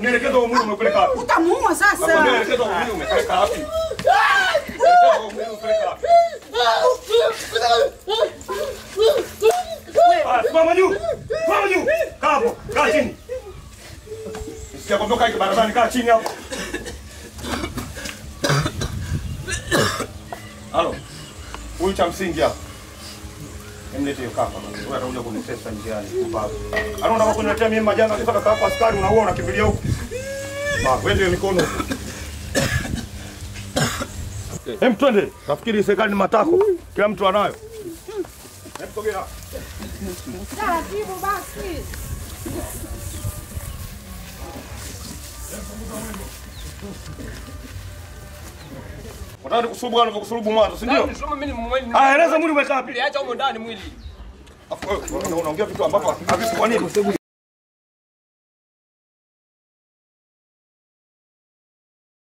Nielekeza huo mwili umepeleka wapi? Utamuua sasa. Nielekeza huo mwili umepeleka wapi? Nielekeza huo mwili umepeleka wapi? Simama juu. Simama juu. Kaa hapo. Kaa chini. Nisikia kwamba kaa barabarani, kaa chini hapo. Halo. Huyu cha msingi hapa. Mlete hiyo kaka. Wewe utakuja kunitesa njiani kubabu. Anaona kuniletea mimi majanga sasa kaka hapo askari unaua unakimbilia huko. Wende mikono. Hem twende. Nafikiri serikali ni matako. Kila mtu anayo. Hem sogea. Taratibu basi. Unataka kusulubu ana kusulubu mwanzo, si ndio? Eleza mwili umeka wapi? Acha huko ndani mwili. Unaongea vitu ambavyo havipo kwa nini?